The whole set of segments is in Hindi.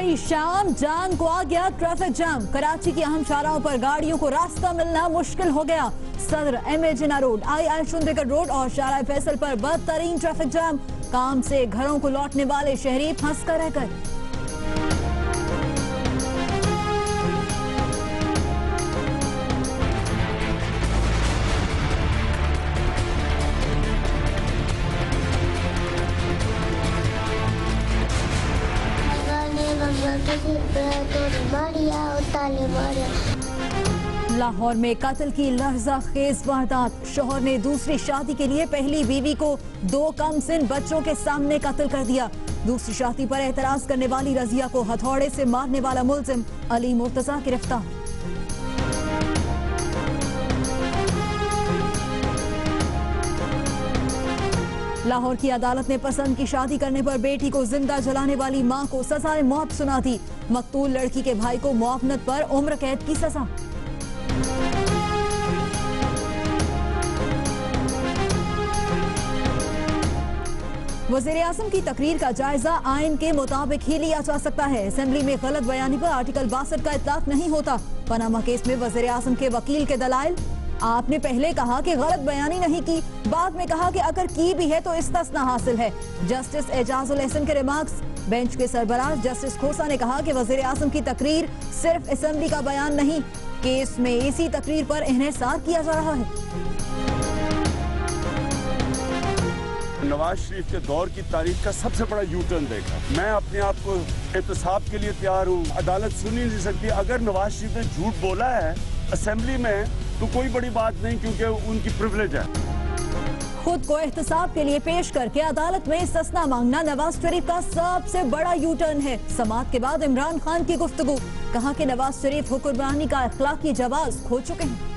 गई शाम, जान को आ गया ट्रैफिक जाम। कराची की अहम शाहराहों पर गाड़ियों को रास्ता मिलना मुश्किल हो गया। सदर, MA जिन्ना रोड, II चुंदरगढ़ रोड और शाहराह फैसल पर बदतरीन ट्रैफिक जाम। काम से घरों को लौटने वाले शहरी फंस कर रह गए। लाहौर में कत्ल की लहजा खेज वारदात। शौहर ने दूसरी शादी के लिए पहली बीवी को 2 कमसिन बच्चों के सामने कत्ल कर दिया। दूसरी शादी पर एतराज करने वाली रजिया को हथौड़े से मारने वाला मुलजिम अली मुर्तजा गिरफ्तार। लाहौर की अदालत ने पसंद की शादी करने पर बेटी को जिंदा जलाने वाली मां को सजाए मौत सुना दी। मकतूल लड़की के भाई को मुआवनत पर उम्र कैद की सजा। वज़ीर आज़म की तकरीर का जायजा आइन के मुताबिक ही लिया जा सकता है। असेंबली में गलत बयानी पर आर्टिकल 62 का इतलाक नहीं होता। पनामा केस में वज़ीर आज़म के वकील के दलाइल। आपने पहले कहा कि गलत बयानी नहीं की, बाद में कहा कि अगर की भी है तो इस्तिस्ना हासिल है। जस्टिस एजाजुल एहसन के रिमार्क्स। बेंच के सरबराह जस्टिस खोसा ने कहा कि वज़ीर आज़म की तकरीर सिर्फ असेंबली का बयान नहीं, केस में इसी तकरीर पर इन्हिसार किया जा रहा है। नवाज शरीफ के दौर की तारीख का सबसे बड़ा यूटर्न देखा। मैं अपने आप को एहतसाब के लिए तैयार हूँ। अदालत सुन ही नहीं सकती। अगर नवाज शरीफ ने झूठ बोला है असेंबली में तो कोई बड़ी बात नहीं, क्योंकि उनकी प्रिविलेज है। खुद को एहतसाब के लिए पेश करके अदालत में इस्तिस्ना मांगना नवाज शरीफ का सबसे बड़ा यूटर्न है। समाअत के बाद इमरान खान की गुफ्तगू। कहा कि नवाज शरीफ हुक्मरानी का अखलाकी जवाज खो चुके हैं।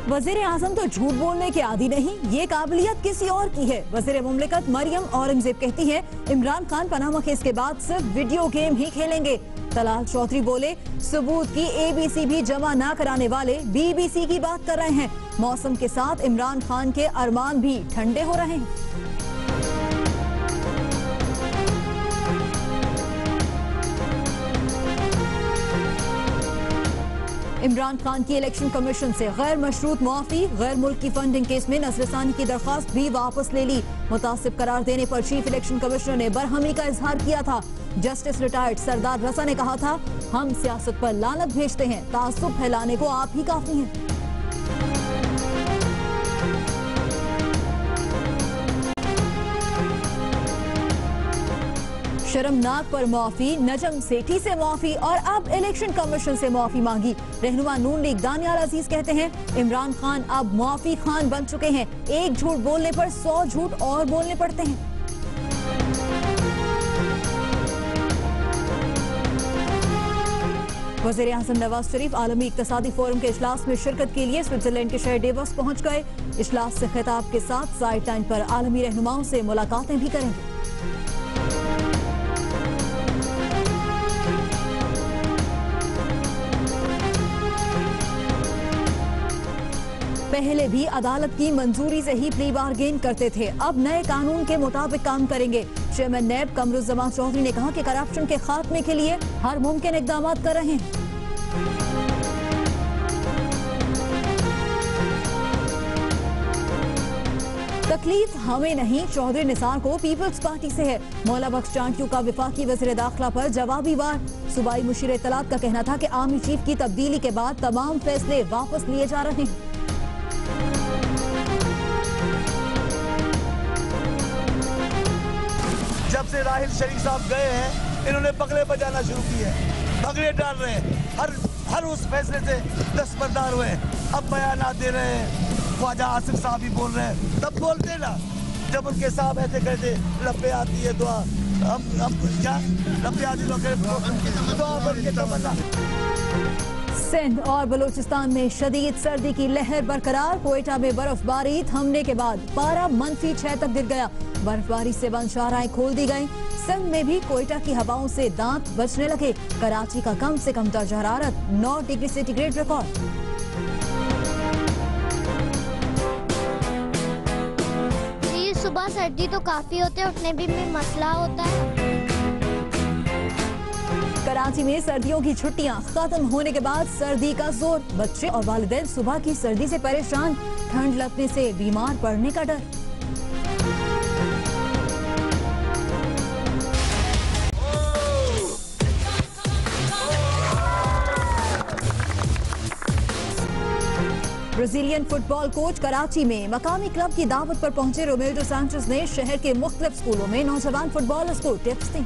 वज़ीर आज़म तो झूठ बोलने के आदी नहीं, ये काबिलियत किसी और की है। वज़ीर मुमलिकत मरियम औरंगजेब कहती है इमरान खान पनामा केस के बाद सिर्फ वीडियो गेम ही खेलेंगे। तलाल चौधरी बोले सबूत की ABC भी जमा ना कराने वाले BBC की बात कर रहे हैं। मौसम के साथ इमरान खान के अरमान भी ठंडे हो रहे हैं। इमरान खान की इलेक्शन कमीशन से गैर मशरूत मुआफी, गैर मुल्की फंडिंग केस में नजरसानी की दरख्वास्त भी वापस ले ली। मुतासिब करार देने पर चीफ इलेक्शन कमिश्नर ने बरहमी का इजहार किया था। जस्टिस रिटायर्ड सरदार रसा ने कहा था हम सियासत पर लानत भेजते हैं, तासुब फैलाने को आप ही काफी हैं। शर्मनाक पर माफी, नजम सेठी से माफी और अब इलेक्शन कमीशन से माफी मांगी। रहनुमा नून लीग दानियाल अजीज कहते हैं इमरान खान अब माफी खान बन चुके हैं। एक झूठ बोलने पर 100 झूठ और बोलने पड़ते हैं। वज़ीर आज़म नवाज शरीफ आलमी इक्तिसादी फोरम के इजलास में शिरकत के लिए स्विट्जरलैंड के शहर डेवोस पहुंच गए। इजलास से खिताब के साथ साइड लाइन पर आलमी रहनुमाओं से मुलाकातें भी करेंगे। पहले भी अदालत की मंजूरी से ही प्ली बार्गेन करते थे, अब नए कानून के मुताबिक काम करेंगे। चेयरमैन नैब कमरुज़्ज़मान चौधरी ने कहा कि करप्शन के खात्मे के लिए हर मुमकिन इक़दाम कर रहे हैं। तकलीफ हमें नहीं, चौधरी निसार को पीपल्स पार्टी से है। मौला बख्श चांटियों का विफाकी वज़ीर दाखिला पर जवाबी वार। सूबाई मुशीर इत्तलात का कहना था कि आर्मी चीफ की तब्दीली के बाद तमाम फैसले वापस लिए जा रहे हैं। जब से राहिल शरीफ साहब गए हैं इन्होंने बगले बजाना शुरू किए हैं, बगले डाल रहे हैं, हर उस फैसले से दस्तबरदार हुए। अब बयान दे रहे हैं, ख्वाजा आसिफ साहब भी बोल रहे हैं, तब बोलते ना जब उनके साहब ऐसे कहते लब्बे आती है दुआ, हम क्या लब्बे आती दुआ बन के तमन्ना। सिंध और बलूचिस्तान में शदीद सर्दी की लहर बरकरार। कोयटा में बर्फबारी थमने के बाद पारा -6 तक गिर गया। बर्फबारी से बंद शाहराहें खोल दी गईं। सिंध में भी कोयटा की हवाओं से दांत बजने लगे। कराची का कम से कम दर्जा हरारत 9 डिग्री सेंटीग्रेड रिकॉर्ड। सुबह सर्दी तो काफी होते हैं, उठने में मसला होता है। कराची में सर्दियों की छुट्टियां खत्म होने के बाद सर्दी का जोर, बच्चे और वालिदैन सुबह की सर्दी से परेशान, ठंड लगने से बीमार पड़ने का डर। ब्राजीलियन फुटबॉल कोच कराची में मकामी क्लब की दावत पर पहुंचे रोमेल्डो सैंचेज ने शहर के मुख्तलिफ स्कूलों में नौजवान फुटबॉलर्स को टिप्स दी।